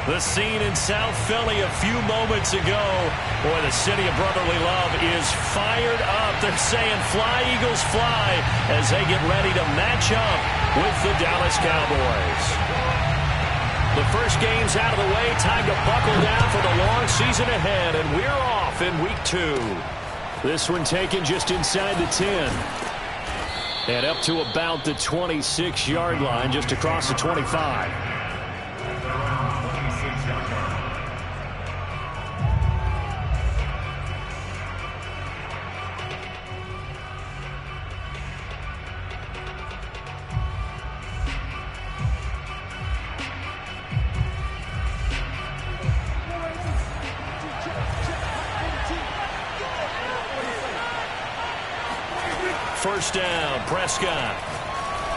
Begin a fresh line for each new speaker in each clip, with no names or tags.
The scene in South Philly a few moments ago. Boy, the city of brotherly love is fired up. They're saying fly, Eagles, fly, as they get ready to match up with the Dallas Cowboys. The first game's out of the way. Time to buckle down for the long season ahead, and we're off in week 2. This one taken just inside the 10. And up to about the 26-yard line, just across the 25. First down, Prescott.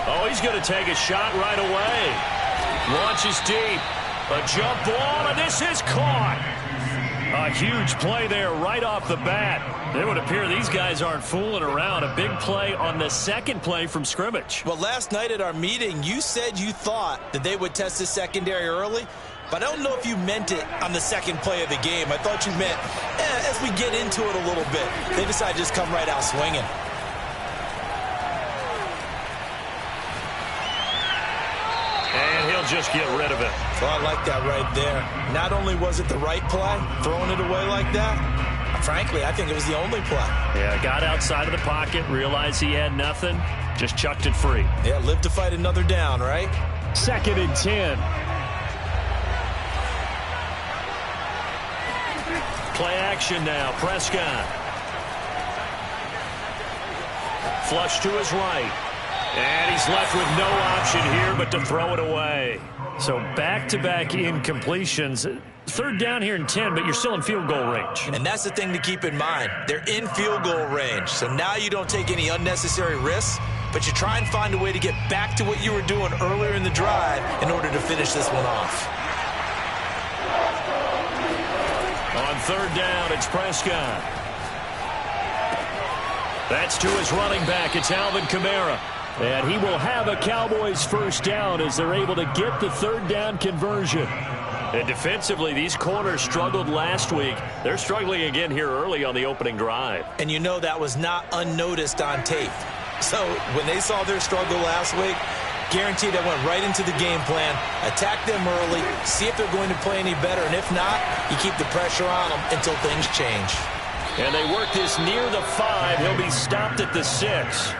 Oh, he's going to take a shot right away. Launches deep. A jump ball, and this is caught. A huge play there right off the bat. It would appear these guys aren't fooling around. A big play on the second play from scrimmage.
Well, last night at our meeting, you said you thought that they would test the secondary early, but I don't know if you meant it on the second play of the game. I thought you meant, as we get into it a little bit, they decided to just come right out swinging.
Just get rid of it.
So I like that right there. Not only was it the right play, throwing it away like that, frankly, I think it was the only play.
Yeah, got outside of the pocket, realized he had nothing, just chucked it free.
Yeah, live to fight another down, right?
2nd and 10. Play action now, Prescott. Flush to his right. And he's left with no option here but to throw it away. So back-to-back incompletions. 3rd down here and 10, but you're still in field goal range.
And that's the thing to keep in mind. They're in field goal range. So now you don't take any unnecessary risks, but you try and find a way to get back to what you were doing earlier in the drive in order to finish this one off.
On 3rd down, it's Prescott. That's to his running back. It's Alvin Kamara. And he will have a Cowboys first down as they're able to get the 3rd down conversion. And defensively, these corners struggled last week. They're struggling again here early on the opening drive.
And you know that was not unnoticed on tape. So when they saw their struggle last week, guaranteed that went right into the game plan. Attack them early, see if they're going to play any better. And if not, you keep the pressure on them until things change.
And they work this near the 5. He'll be stopped at the 6.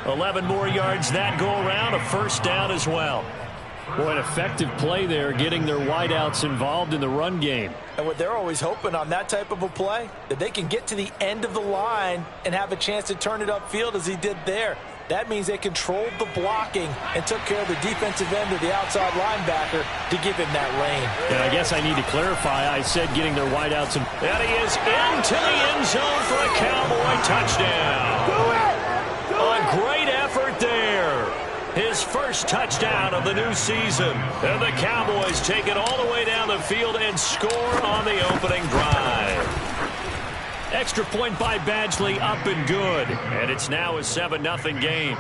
11 more yards that go around, a first down as well. Boy, an effective play there, getting their wideouts involved in the run game.
And what they're always hoping on that type of a play, that they can get to the end of the line and have a chance to turn it upfield as he did there. That means they controlled the blocking and took care of the defensive end of the outside linebacker to give him that lane.
And I guess I need to clarify, I said getting their wideouts. And he is into the end zone for a Cowboy touchdown. A great effort there. His first touchdown of the new season. And the Cowboys take it all the way down the field and score on the opening drive. Extra point by Badgley, up and good. And it's now a 7-0 game.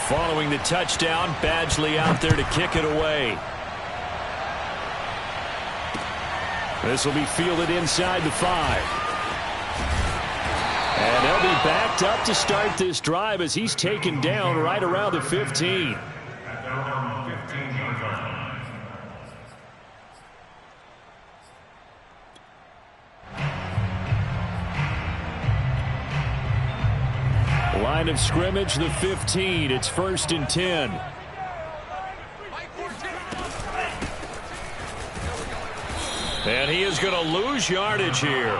Following the touchdown, Badgley out there to kick it away. This will be fielded inside the 5. And they'll be backed up to start this drive as he's taken down right around the 15. Line of scrimmage, the 15. It's 1st and 10. And he is going to lose yardage here.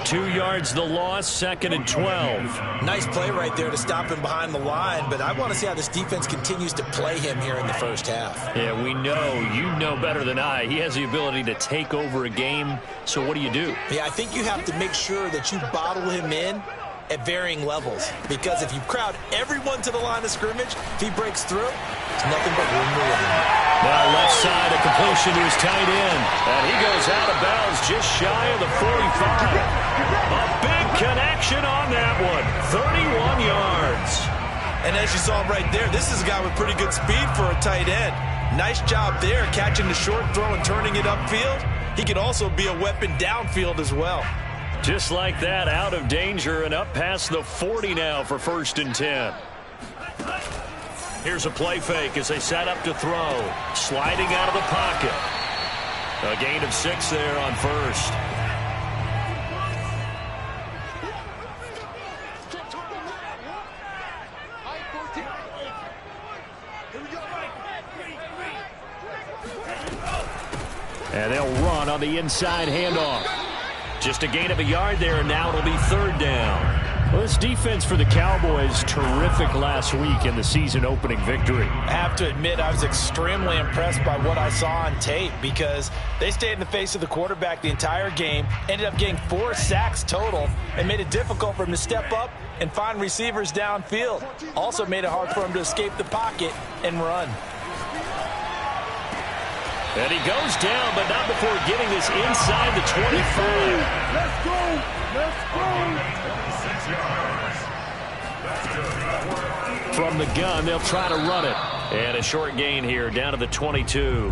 2 yards the loss, 2nd and 12.
Nice play right there to stop him behind the line, but I want to see how this defense continues to play him here in the first half.
Yeah, we know. You know better than I. He has the ability to take over a game, so what do you do?
Yeah, I think you have to make sure that you bottle him in at varying levels, because if you crowd everyone to the line of scrimmage, if he breaks through, it's nothing but room to run.
Now left side, a completion to his tight end, and he goes out of bounds just shy of the 45. A big connection on that one, 31 yards.
And as you saw right there, this is a guy with pretty good speed for a tight end. Nice job there, catching the short throw and turning it upfield. He can also be a weapon downfield as well.
Just like that, out of danger and up past the 40 now for 1st and 10. Here's a play fake as they set up to throw. Sliding out of the pocket. A gain of 6 there on 1st. And they'll run on the inside handoff. Just a gain of a yard there, and now it'll be 3rd down. Well, this defense for the Cowboys, terrific last week in the season-opening victory.
I have to admit, I was extremely impressed by what I saw on tape because they stayed in the face of the quarterback the entire game, ended up getting 4 sacks total, and made it difficult for him to step up and find receivers downfield. Also made it hard for him to escape the pocket and run.
And he goes down, but not before getting this inside the 25.
Let's go! Let's go!
From the gun, they'll try to run it. And a short gain here, down to the 22.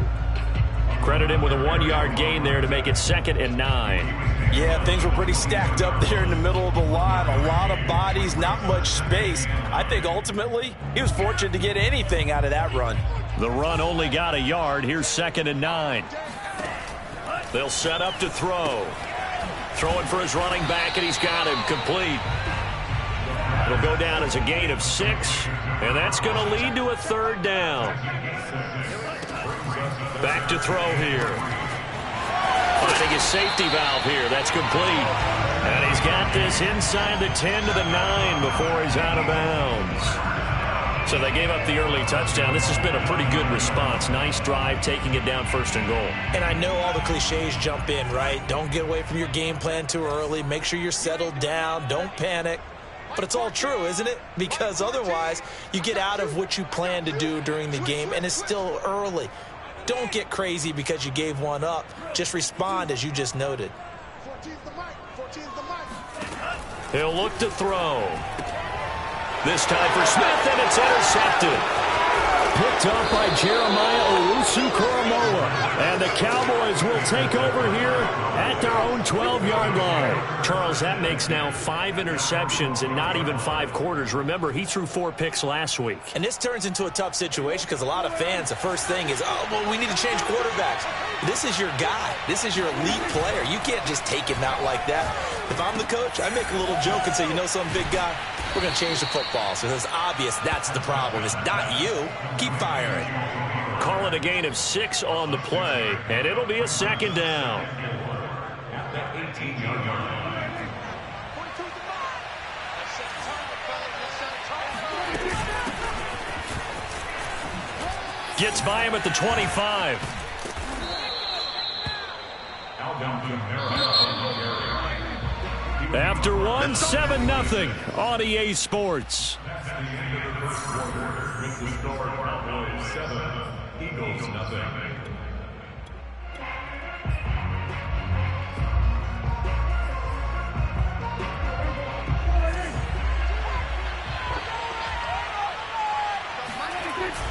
Credit him with a 1-yard gain there to make it 2nd and 9.
Yeah, things were pretty stacked up there in the middle of the line. A lot of bodies, not much space. I think ultimately he was fortunate to get anything out of that run.
The run only got a yard. Here's 2nd and 9. They'll set up to throw. Throwing for his running back, and he's got him complete. It'll go down as a gain of 6, and that's going to lead to a 3rd down. Back to throw here. Finding his safety valve here. That's complete. And he's got this inside the 10 to the 9 before he's out of bounds. So they gave up the early touchdown. This has been a pretty good response. Nice drive, taking it down 1st and goal.
And I know all the cliches jump in, right? Don't get away from your game plan too early. Make sure you're settled down. Don't panic. But it's all true, isn't it? Because otherwise, you get out of what you plan to do during the game, and it's still early. Don't get crazy because you gave one up. Just respond as you just noted.
He'll look to throw. This time for Smith, and it's intercepted. Picked up by Jeremiah Owusu-Koramoah. And the Cowboys will take over here at their own 12-yard line. Charles, that makes now 5 interceptions in not even 5 quarters. Remember, he threw 4 picks last week.
And this turns into a tough situation because a lot of fans, the first thing is, oh, well, we need to change quarterbacks. This is your guy. This is your elite player. You can't just take him out like that. If I'm the coach, I make a little joke and say, you know some big guy? We're going to change the football. So it's obvious that's the problem. It's not you. Keep firing.
Call it a gain of 6 on the play, and it'll be a 2nd down. Gets by him at the 25. After one, 7-0 on EA Sports.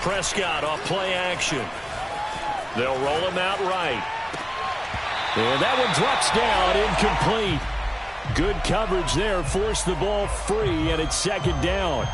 Prescott off play action. They'll roll him out right. And that one drops down, incomplete. Good coverage there, forced the ball free, and it's 2nd down.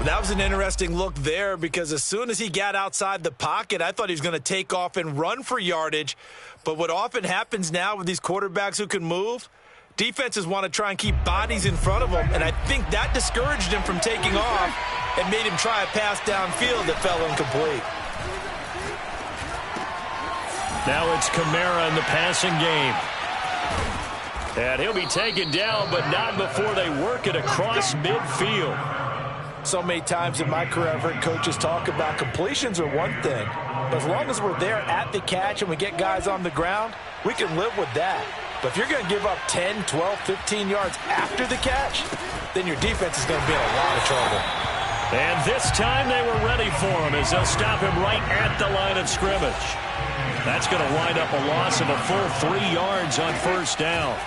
That was an interesting look there because as soon as he got outside the pocket, I thought he was going to take off and run for yardage. But what often happens now with these quarterbacks who can move, defenses want to try and keep bodies in front of them, and I think that discouraged him from taking off and made him try a pass downfield that fell incomplete.
Now it's Kamara in the passing game. And he'll be taken down, but not before they work it across midfield.
So many times in my career, I've heard coaches talk about completions are one thing. But as long as we're there at the catch and we get guys on the ground, we can live with that. But if you're going to give up 10, 12, 15 yards after the catch, then your defense is going to be in a lot of trouble.
And this time they were ready for him as they'll stop him right at the line of scrimmage. That's going to wind up a loss of a full 3 yards on 1st down.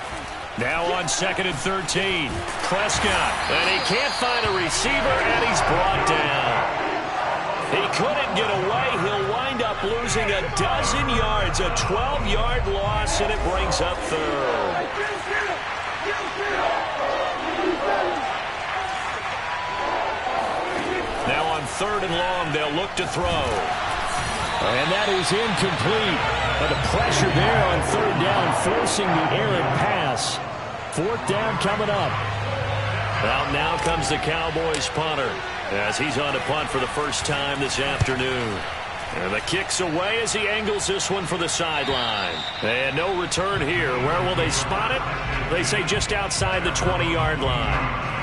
Now on 2nd and 13. Prescott. And he can't find a receiver, and he's brought down. He couldn't get away. He'll wind up losing a dozen yards. A 12-yard loss, and it brings up third. Now on 3rd and long, they'll look to throw. And that is incomplete. But the pressure there on 3rd down, forcing the errant pass. 4th down coming up. Well, now comes the Cowboys punter as he's on to punt for the first time this afternoon. And the kick's away as he angles this one for the sideline. And no return here. Where will they spot it? They say just outside the 20-yard line.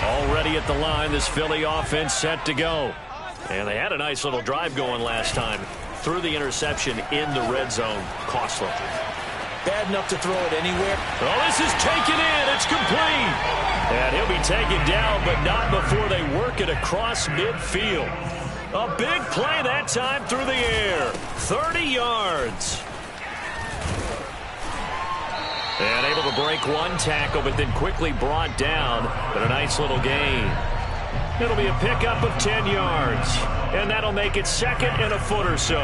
Already at the line, this Philly offense set to go. And they had a nice little drive going last time. Threw the interception in the red zone. Costly.
Bad enough to throw it anywhere.
Oh, this is taken in. It's complete. And he'll be taken down, but not before they work it across midfield. A big play that time through the air. 30 yards. And able to break one tackle, but then quickly brought down. But a nice little gain. It'll be a pickup of 10 yards. And that'll make it 2nd and a foot or so.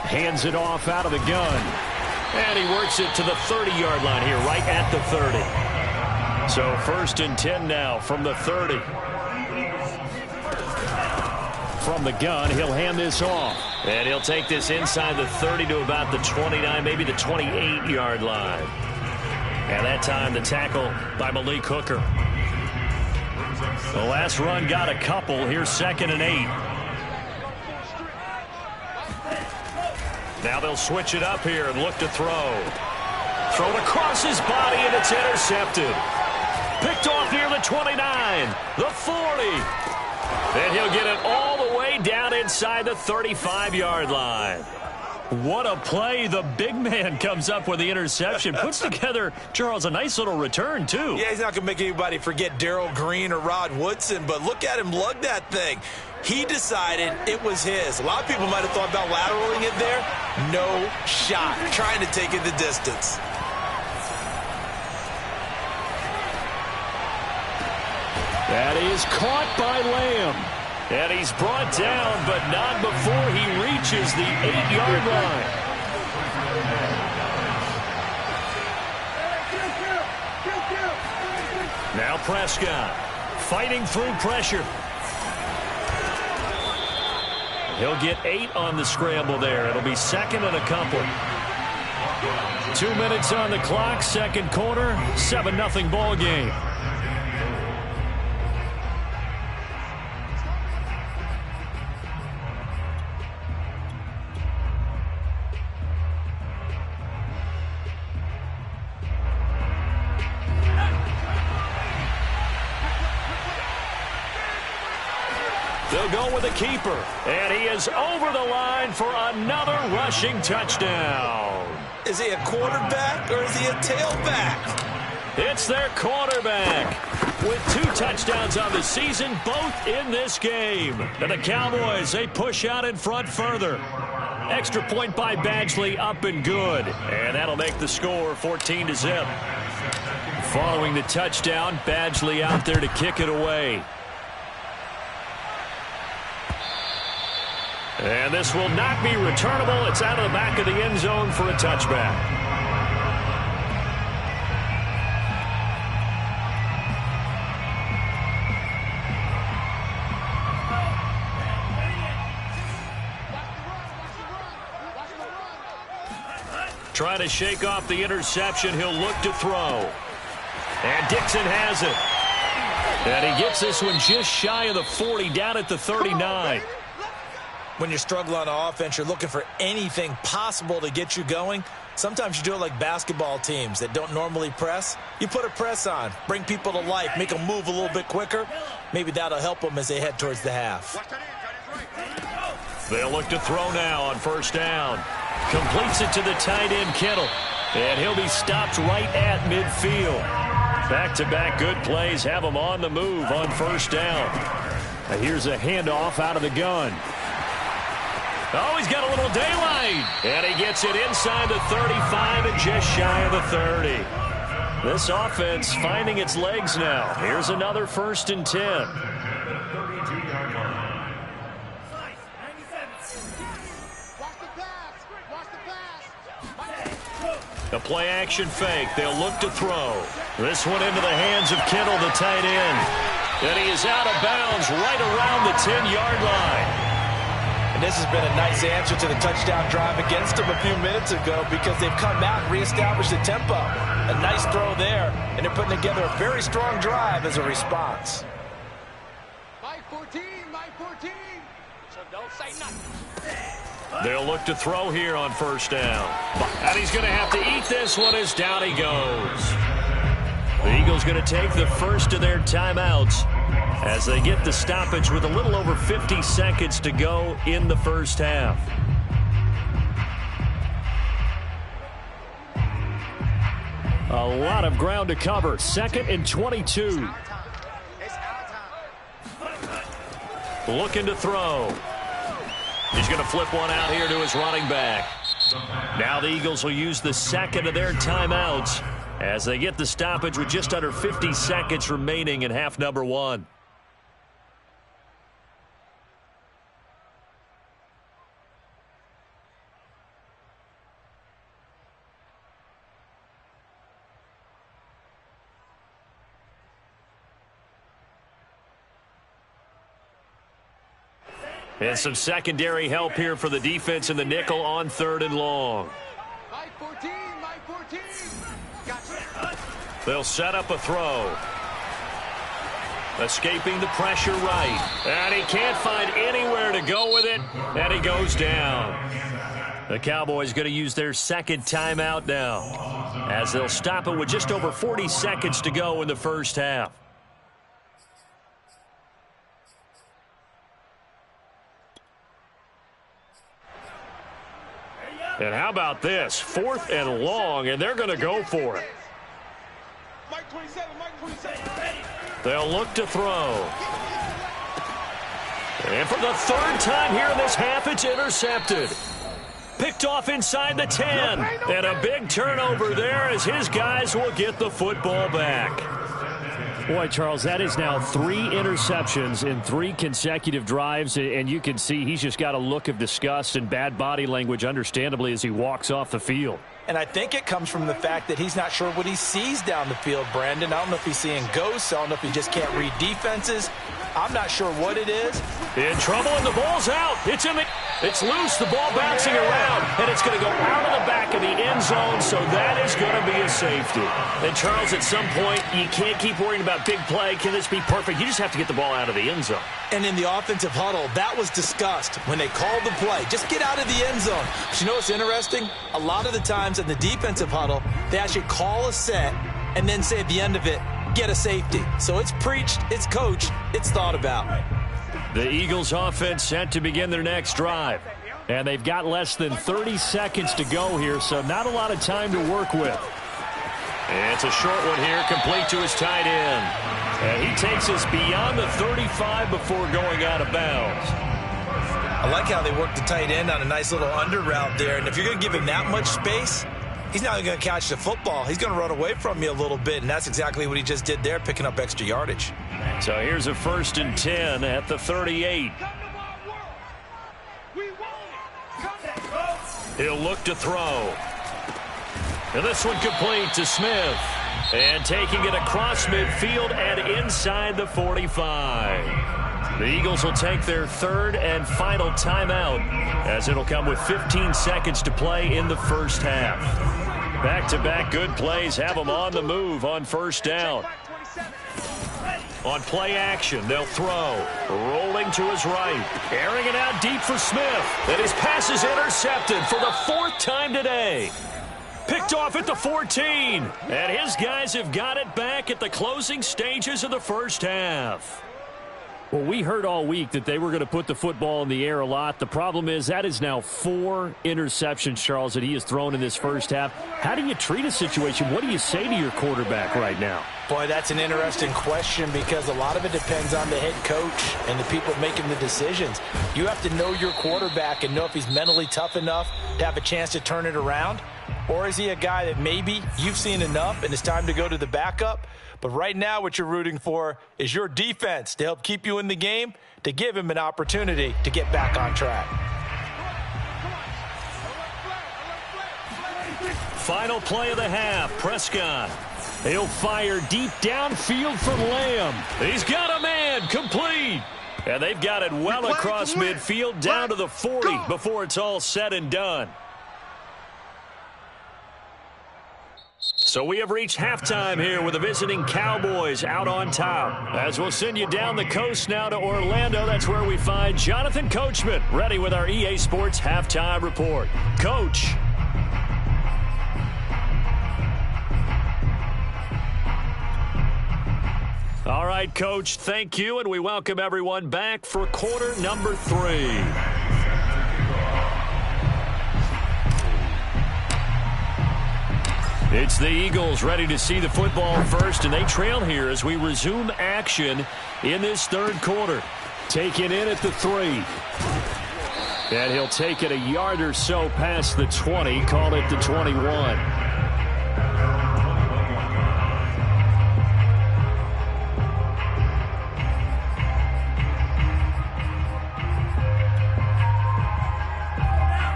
Hands it off out of the gun. And he works it to the 30-yard line here, right at the 30. So 1st and 10 now from the 30. From the gun, he'll hand this off. And he'll take this inside the 30 to about the 29, maybe the 28-yard line. And that time the tackle by Malik Hooker. The last run got a couple. Here's 2nd and 8. Now they'll switch it up here and look to throw. Thrown across his body, and it's intercepted. Picked off near the 29, the 40. And he'll get it all the way down inside the 35-yard line. What a play. The big man comes up with the interception. Puts together, Charles, a nice little return, too.
Yeah, he's not going to make anybody forget Darrell Green or Rod Woodson, but look at him lug that thing. He decided it was his. A lot of people might have thought about lateraling it there. No shot. Trying to take it the distance.
That is caught by Lamb. And he's brought down, but not before he reaches the 8-yard line. Now Prescott fighting through pressure. He'll get 8 on the scramble there. It'll be 2nd and a couple. 2 minutes on the clock, 2nd quarter, 7-0 ball game. They'll go with a keeper, and he is over the line for another rushing touchdown.
Is he a quarterback or is he a tailback?
It's their quarterback with 2 touchdowns on the season, both in this game. And the Cowboys, they push out in front further. Extra point by Badgley, up and good. And that'll make the score 14-0. Following the touchdown, Badgley out there to kick it away. And this will not be returnable. It's out of the back of the end zone for a touchback. Trying to shake off the interception. He'll look to throw. And Dixon has it. And he gets this one just shy of the 40, down at the 39.
When you're struggling on offense, you're looking for anything possible to get you going. Sometimes you do it like basketball teams that don't normally press. You put a press on, bring people to life, make them move a little bit quicker. Maybe that'll help them as they head towards the half.
They'll look to throw now on 1st down. Completes it to the tight end, Kittle. And he'll be stopped right at midfield. Back-to-back good plays have them on the move on first down.
And here's a handoff out of the gun.
Oh, he's got a little daylight. And he gets it inside the 35 and just shy of the 30. This offense finding its legs now. Here's another 1st and 10. A play-action fake. They'll look to throw. This one into the hands of Kittle, the tight end. And he is out of bounds right around the 10-yard line.
And this has been a nice answer to the touchdown drive against them a few minutes ago because they've come out and reestablished the tempo. A nice throw there, and they're putting together a very strong drive as a response.
Mike 14, Mike 14. So don't say nothing.
They'll look to throw here on first down. And he's going to have to eat this one as down he goes. The Eagles going to take the first of their timeouts as they get the stoppage with a little over 50 seconds to go in the first half.
A lot of ground to cover. 2nd and 22.
Looking to throw. He's going to flip one out here to his running back. Now the Eagles will use the second of their timeouts as they get the stoppage with just under 50 seconds remaining in half number 1. And some secondary help here for the defense in the nickel on 3rd and long.
Mike 14, Mike 14. Gotcha.
They'll set up a throw. Escaping the pressure right. And he can't find anywhere to go with it. And he goes down. The Cowboys going to use their second timeout now as they'll stop it with just over 40 seconds to go in the first half. And how about this? 4th and long, and they're going to go for it.
Mike 27, Mike 27.
They'll look to throw. And for the 3rd time here in this half, it's intercepted. Picked off inside the 10. And a big turnover there as his guys will get the football back.
Boy, Charles, that is now 3 interceptions in 3 consecutive drives, and you can see he's just got a look of disgust and bad body language, understandably, as he walks off the field.
And I think it comes from the fact that he's not sure what he sees down the field, Brandon. I don't know if he's seeing ghosts. I don't know if he just can't read defenses. I'm not sure what it is.
In trouble, and the ball's out. It's loose. The ball bouncing around, and it's going to go out of the back of the end zone, so that is going to be a safety. And, Charles, at some point, you can't keep worrying about big play. Can this be perfect? You just have to get the ball out of the end zone.
And in the offensive huddle, that was discussed when they called the play. Just get out of the end zone. But you know what's interesting? A lot of the times in the defensive huddle, they actually call a set and then say at the end of it, get a safety. So it's preached, it's coached, it's thought about.
The Eagles offense set to begin their next drive.
And they've got less than 30 seconds to go here, so not a lot of time to work with.
And it's a short one here, complete to his tight end. And he takes us beyond the 35 before going out of bounds.
I like how they work the tight end on a nice little under route there. And if you're going to give him that much space, he's not going to catch the football. He's going to run away from you a little bit, and that's exactly what he just did there, picking up extra yardage.
So here's a 1st and 10 at the 38. He'll look to throw. And this one complete to Smith. And taking it across midfield and inside the 45. The Eagles will take their 3rd and final timeout as it'll come with 15 seconds to play in the first half. Back-to-back good plays have them on the move on first down. On play action, they'll throw. Rolling to his right. Airing it out deep for Smith. And his pass is intercepted for the 4th time today. Picked off at the 14. And his guys have got it back at the closing stages of the first half.
Well, we heard all week that they were going to put the football in the air a lot. The problem is that is now 4 interceptions, Charles, that he has thrown in this first half. How do you treat a situation? What do you say to your quarterback right now?
Boy, that's an interesting question because a lot of it depends on the head coach and the people making the decisions. You have to know your quarterback and know if he's mentally tough enough to have a chance to turn it around. Or is he a guy that maybe you've seen enough and it's time to go to the backup? But right now what you're rooting for is your defense to help keep you in the game, to give him an opportunity to get back on track.
Final play of the half, Prescott. He'll fire deep downfield from Lamb. He's got a man, complete. And they've got it well across midfield down to the 40 before it's all said and done. So we have reached halftime here with the visiting Cowboys out on top. As we'll send you down the coast now to Orlando, that's where we find Jonathan Coachman ready with our EA Sports Halftime Report. Coach. All right, Coach, thank you, and we welcome everyone back for quarter number 3. It's the Eagles ready to see the football first, and they trail here as we resume action in this third quarter. Taken in at the 3. And he'll take it a yard or so past the 20, call it the 21.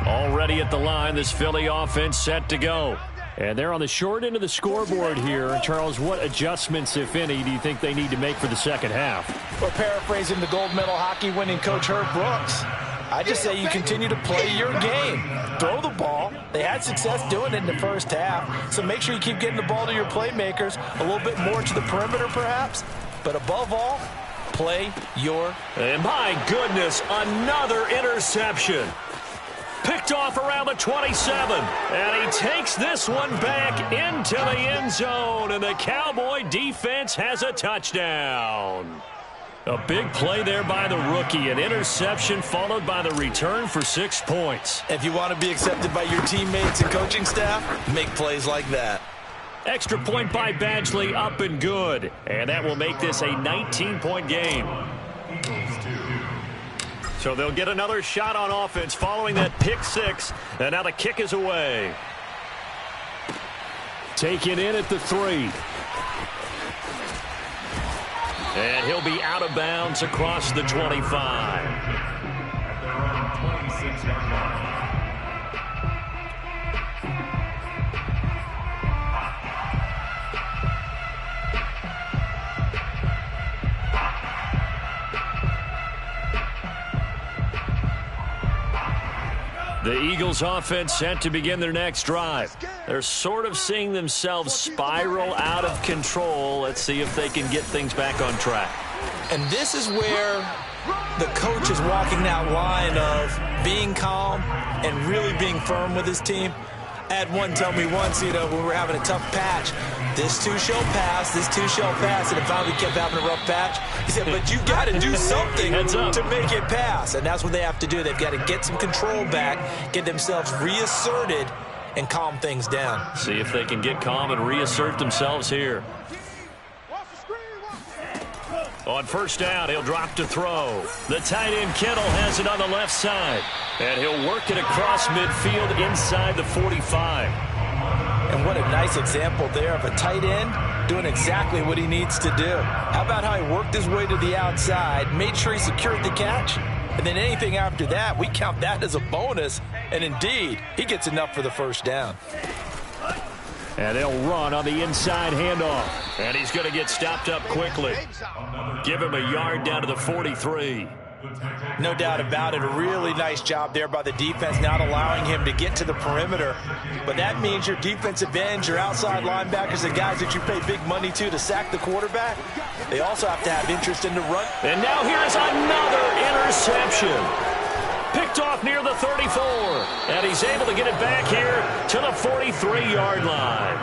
Already at the line, this Philly offense set to go. And they're on the short end of the scoreboard here. Charles, what adjustments, if any, do you think they need to make for the second half?
Well, paraphrasing the gold medal hockey winning coach Herb Brooks, I just say you continue to play your game. Throw the ball. They had success doing it in the first half. So make sure you keep getting the ball to your playmakers, a little bit more to the perimeter perhaps. But above all, play your game.
And my goodness, another interception. Picked off around the 27, and he takes this one back into the end zone, and the Cowboy defense has a touchdown. A big play there by the rookie, an interception followed by the return for 6 points.
If you want to be accepted by your teammates and coaching staff, make plays like that.
Extra point by Badgley, up and good, and that will make this a 19-point game. So they'll get another shot on offense following that pick 6. And now the kick is away.
Taken in at the 3.
And he'll be out of bounds across the 25. The Eagles offense set to begin their next drive. They're sort of seeing themselves spiral out of control. Let's see if they can get things back on track.
And this is where the coach is walking that line of being calm and really being firm with his team. I had one tell me once, when we were having a tough patch, this too shall pass, this too shall pass, and it finally kept having a rough patch. He said, but you got to do something to make it pass, and that's what they have to do. They've got to get some control back, get themselves reasserted, and calm things down.
See if they can get calm and reassert themselves here. On first down, he'll drop to throw. The tight end, Kittle, has it on the left side. And he'll work it across midfield inside the 45.
And what a nice example there of a tight end doing exactly what he needs to do. How about how he worked his way to the outside, made sure he secured the catch, and then anything after that, we count that as a bonus. And indeed, he gets enough for the first down.
And they'll run on the inside handoff. And he's going to get stopped up quickly. Give him a yard down to the 43.
No doubt about it. A really nice job there by the defense, not allowing him to get to the perimeter. But that means your defensive ends, your outside linebackers, the guys that you pay big money to sack the quarterback, they also have to have interest in the run.
And now here's another interception. Picked off near the 34. And he's able to get it back here to the 43-yard line.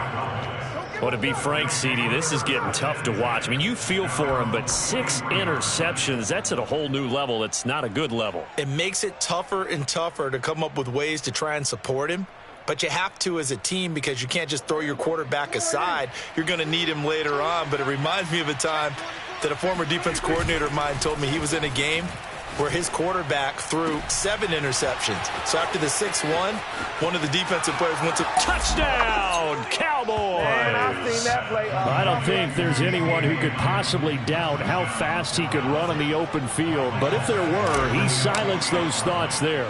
Well, to be frank, CD, this is getting tough to watch. I mean, you feel for him, but 6 interceptions, that's at a whole new level. It's not a good level.
It makes it tougher and tougher to come up with ways to try and support him. But you have to as a team because you can't just throw your quarterback aside. You're going to need him later on. But it reminds me of a time that a former defense coordinator of mine told me he was in a game where his quarterback threw 7 interceptions. So after the 6-1, one of the defensive players went to
touchdown, Cowboys!
Man, I've seen that play.
I don't think there's anyone who could possibly doubt how fast he could run in the open field. But if there were, he silenced those thoughts there.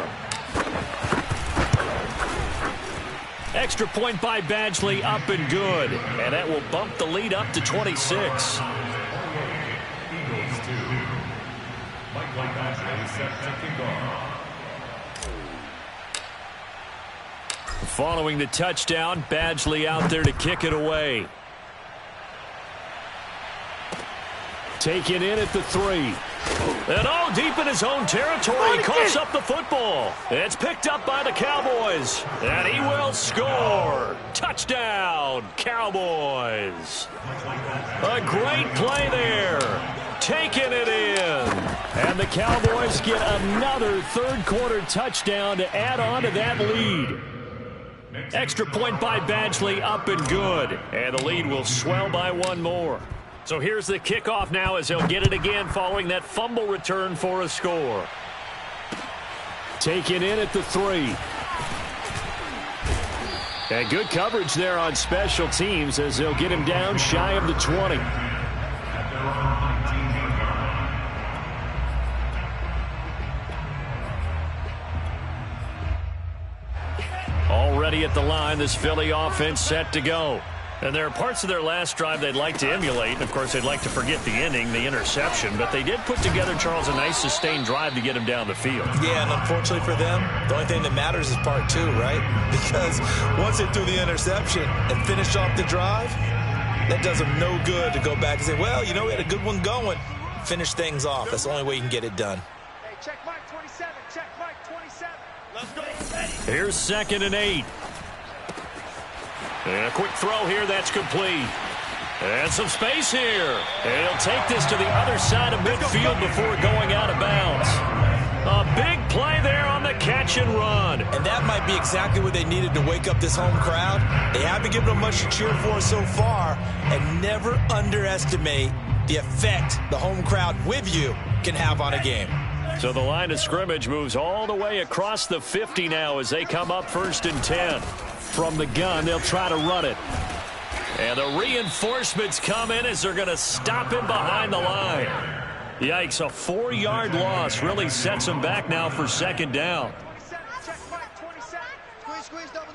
Extra point by Badgley, up and good. And that will bump the lead up to 26. Following the touchdown, Badgley out there to kick it away.
Taken in at the 3.
And all deep in his own territory, coughs up the football. It's picked up by the Cowboys, and he will score. Touchdown, Cowboys. A great play there. Taking it in.
And the Cowboys get another third-quarter touchdown to add on to that lead.
Extra point by Badgley, up and good. And the lead will swell by 1 more. So here's the kickoff now as he'll get it again following that fumble return for a score.
Taken in at the 3. And good coverage there on special teams as they'll get him down shy of the 20.
Already at the line, this Philly offense set to go. And there are parts of their last drive they'd like to emulate. Of course, they'd like to forget the ending, the interception. But they did put together, Charles, a nice sustained drive to get him down the field.
Yeah, and unfortunately for them, the only thing that matters is part 2, right? Because once they threw the interception and finished off the drive, that does them no good to go back and say, well, you know, we had a good one going. Finish things off. That's the only way you can get it done.
Hey, check Mike 27. Check Mike 27.
Let's go. Here's 2nd and 8. And a quick throw here, that's complete. And some space here. And he'll take this to the other side of midfield before going out of bounds. A big play there on the catch and run.
And that might be exactly what they needed to wake up this home crowd. They haven't given them much to cheer for so far. And never underestimate the effect the home crowd with you can have on a game.
So the line of scrimmage moves all the way across the 50 now as they come up 1st and 10.
From the gun, they'll try to run it.
And the reinforcements come in as they're going to stop him behind the line. Yikes, a 4-yard loss really sets him back now for 2nd down.
27, check Mike 27. Squeeze, double.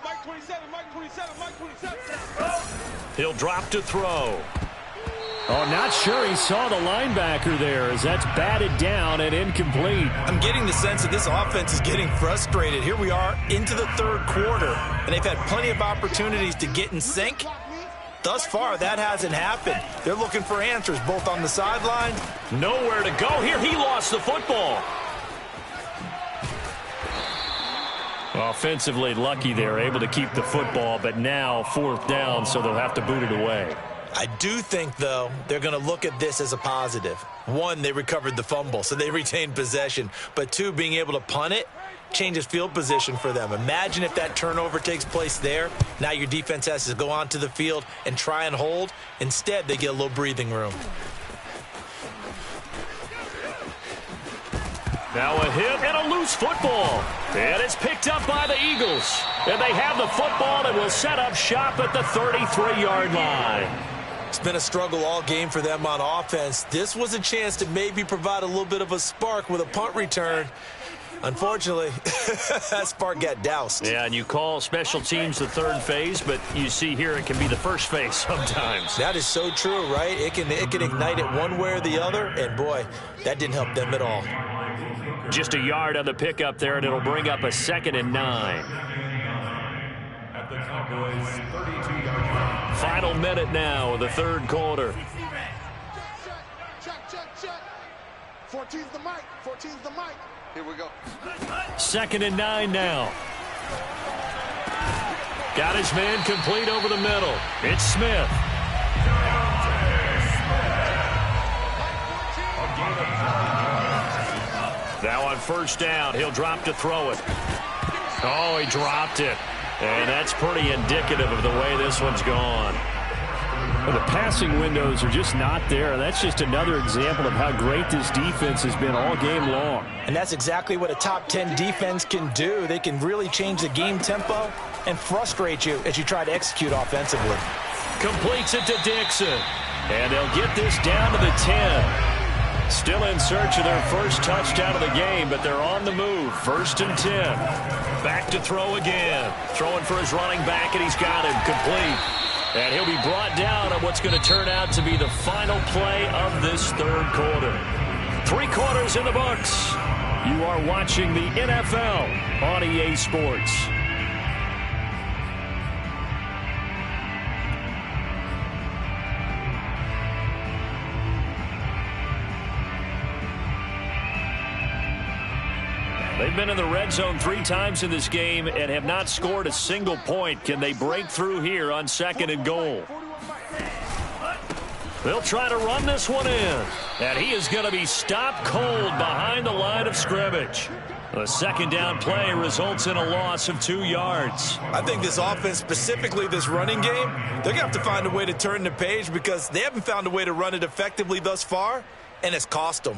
Mike 27, Mike 27, Mike 27.
He'll drop to throw.
Oh, not sure he saw the linebacker there as that's batted down and incomplete.
I'm getting the sense that this offense is getting frustrated. Here we are into the 3rd quarter, and they've had plenty of opportunities to get in sync. Thus far, that hasn't happened. They're looking for answers both on the sideline.
Nowhere to go here. He lost the football. Offensively lucky they're able to keep the football, but now 4th down, so they'll have to boot it away.
I do think, though, they're going to look at this as a positive. 1, they recovered the fumble, so they retained possession. But 2, being able to punt it changes field position for them. Imagine if that turnover takes place there. Now your defense has to go onto the field and try and hold. Instead, they get a little breathing room.
Now a hit and a loose football. And it's picked up by the Eagles. And they have the football and will set up shop at the 33-yard line.
It's been a struggle all game for them on offense. This was a chance to maybe provide a little bit of a spark with a punt return. Unfortunately, that spark got doused.
Yeah, and you call special teams the 3rd phase, but you see here it can be the 1st phase sometimes.
That is so true, right? It can ignite it one way or the other, and boy, that didn't help them at all.
Just a yard on the pickup there, and it'll bring up a 2nd and 9.
At the Cowboys' 32-yard line.
Final minute now of the 3rd quarter.
Check. 14's the mic. 14's the mic. Here we go.
2nd and 9 now. Got his man complete over the middle. It's Smith. Now on first down, he'll drop to throw it. Oh, he dropped it. And that's pretty indicative of the way this one's gone.
Well, the passing windows are just not there. That's just another example of how great this defense has been all game long.
And that's exactly what a top 10 defense can do. They can really change the game tempo and frustrate you as you try to execute offensively.
Completes it to Dixon. And they'll get this down to the 10. Still in search of their first touchdown of the game, but they're on the move. 1st and 10. Back to throw again. Throwing for his running back, and he's got him complete. And he'll be brought down on what's going to turn out to be the final play of this third quarter. 3 quarters in the books. You are watching the NFL on EA Sports. They've been in the red zone 3 times in this game and have not scored a single point. Can they break through here on 2nd and goal? They'll try to run this one in. And he is going to be stopped cold behind the line of scrimmage. The 2nd down play results in a loss of 2 yards.
I think this offense, specifically this running game, they're going to have to find a way to turn the page because they haven't found a way to run it effectively thus far, and it's cost them.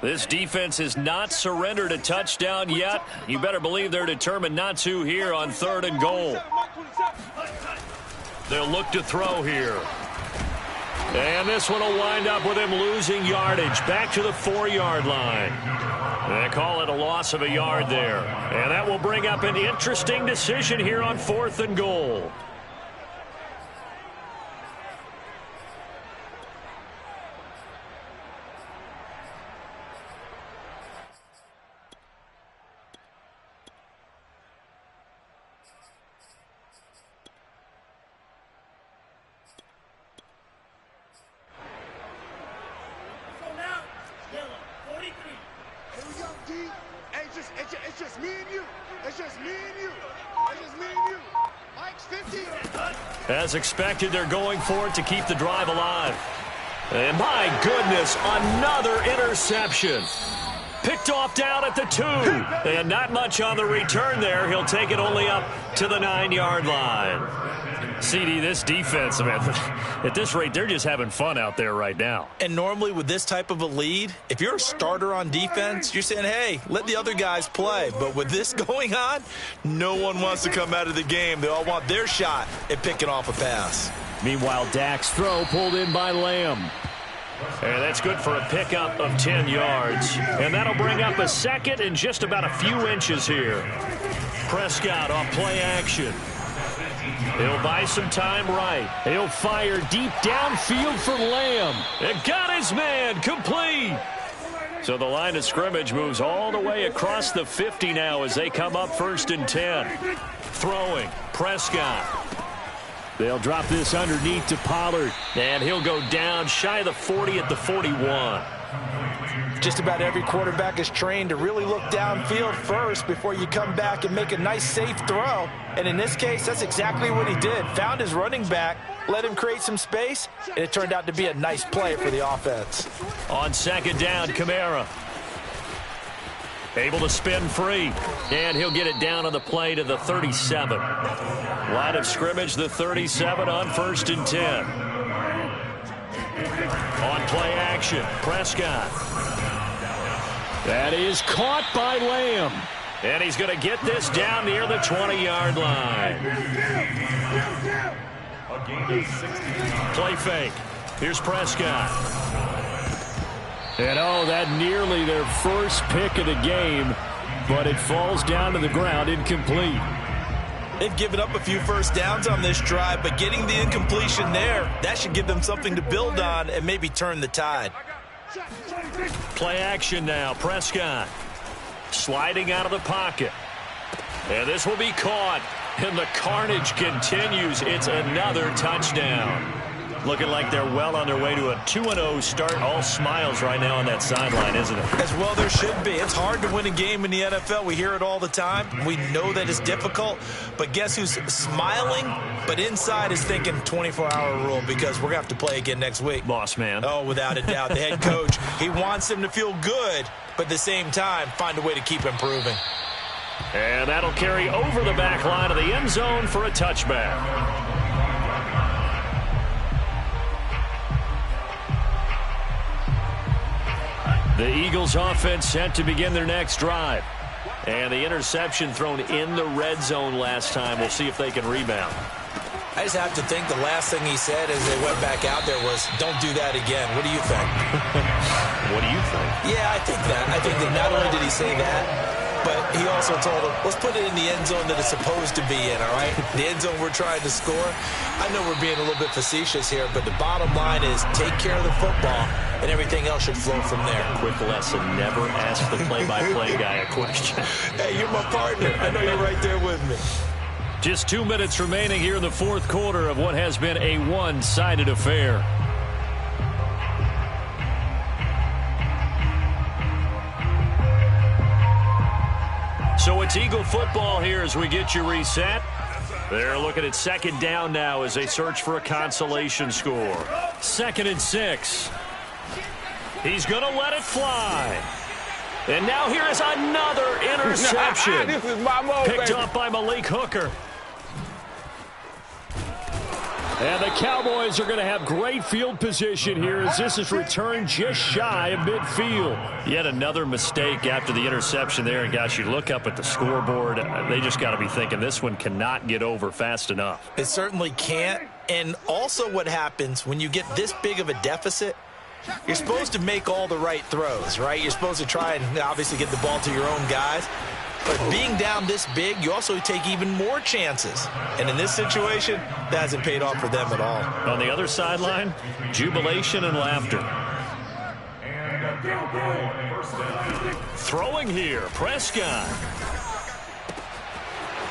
This defense has not surrendered a touchdown yet. You better believe they're determined not to here on 3rd and goal. They'll look to throw here. And this one will wind up with him losing yardage back to the 4-yard line. They call it a loss of a yard there. And that will bring up an interesting decision here on 4th and goal.
It's just me and you. It's just me and you. It's just me and you. Mike's 50.
As expected, they're going for it to keep the drive alive. And my goodness, another interception. Picked off down at the 2. And not much on the return there. He'll take it only up to the 9-yard line. CD, this defense, man, at this rate, they're just having fun out there right now.
And normally with this type of a lead, if you're a starter on defense, you're saying, hey, let the other guys play. But with this going on, no one wants to come out of the game. They all want their shot at picking off a pass.
Meanwhile, Dak's throw pulled in by Lamb.
And that's good for a pickup of 10 yards. And that'll bring up a 2nd and just about a few inches here. Prescott on play action. He'll buy some time right. He'll fire deep downfield for Lamb. And got his man complete. So the line of scrimmage moves all the way across the 50 now as they come up 1st and 10. Throwing, Prescott.
They'll drop this underneath to Pollard.
And he'll go down shy of the 40 at the 41.
Just about every quarterback is trained to really look downfield first before you come back and make a nice, safe throw. And in this case, that's exactly what he did. Found his running back, let him create some space, and it turned out to be a nice play for the offense.
On 2nd down, Kamara. Able to spin free. And he'll get it down on the play to the 37. Line of scrimmage, the 37 on 1st and 10. On play action, Prescott. That is caught by Lamb. And he's going to get this down near the 20-yard line. Play fake. Here's Prescott.
And oh, that nearly their first pick of the game, but it falls down to the ground incomplete.
They've given up a few first downs on this drive, but getting the incompletion there, that should give them something to build on and maybe turn the tide.
Play action now, Prescott. Sliding out of the pocket. And this will be caught. And the carnage continues. It's another touchdown. Looking like they're well on their way to a 2-0 start. All smiles right now on that sideline, isn't it?
As well there should be. It's hard to win a game in the NFL. We hear it all the time. We know that it's difficult. But guess who's smiling, but inside is thinking 24-hour rule, because we're going to have to play again next week.
Boss man.
Oh, without a doubt. The head coach, he wants them to feel good, but at the same time, find a way to keep improving.
And that'll carry over the back line of the end zone for a touchback. The Eagles offense set to begin their next drive. And the interception thrown in the red zone last time. We'll see if they can rebound.
I just have to think the last thing he said as they went back out there was, don't do that again. What do you think?
What do you think?
Yeah, I think that. I think that not only did he say that, but he also told him, let's put it in the end zone that it's supposed to be in, all right? The end zone we're trying to score. I know we're being a little bit facetious here, but the bottom line is take care of the football, and everything else should flow from there.
Quick lesson, never ask the play-by-play guy a question.
Hey, you're my partner. I know you're right there with me.
Just 2 minutes remaining here in the fourth quarter of what has been a one-sided affair. So it's Eagle football here as we get you reset. They're looking at second down now as they search for a consolation score. 2nd and 6. He's going to let it fly. And now here is another interception.
This is my move,
Picked
baby.
up by Malik Hooker. And the Cowboys are going to have great field position here as this is returned just shy of midfield.
Yet another mistake after the interception there. And, gosh, you look up at the scoreboard. They just got to be thinking this one cannot get over fast enough.
It certainly can't. And also what happens when you get this big of a deficit, you're supposed to make all the right throws, right? You're supposed to try and obviously get the ball to your own guys. But being down this big, you also take even more chances. And in this situation, that hasn't paid off for them at all.
On the other sideline, jubilation and laughter.
Throwing here, Prescott.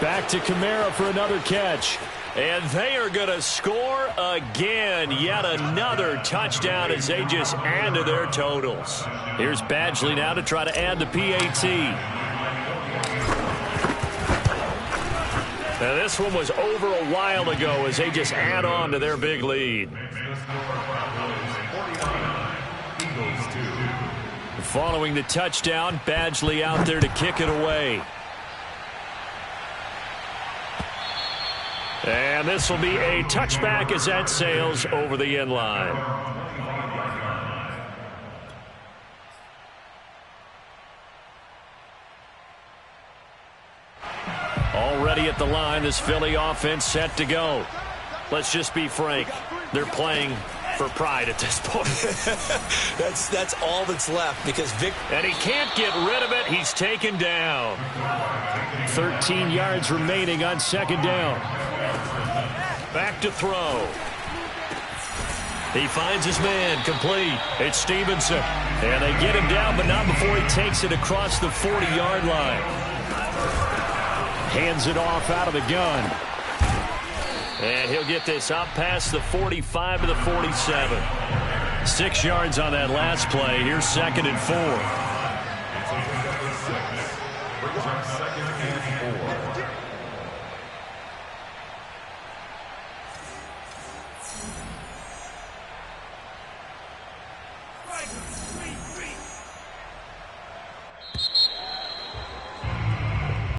Back to Kamara for another catch.
And they are going to score again. Yet another touchdown as they just add to their totals.
Here's Badgley now to try to add the PAT.
Now this one was over a while ago as they just add on to their big lead.
Following the touchdown, Badgley out there to kick it away. And this will be a touchback as that sails over the end line. Already at the line, this Philly offense set to go. Let's just be frank. They're playing for pride at this point.
That's all that's left because Vic...
And he can't get rid of it. He's taken down. 13 yards remaining on second down. Back to throw. He finds his man, complete. It's Stevenson. And they get him down, but not before he takes it across the 40-yard line. Hands it off out of the gun. And he'll get this up past the 45 to the 47. 6 yards on that last play. Here's 2nd and 4.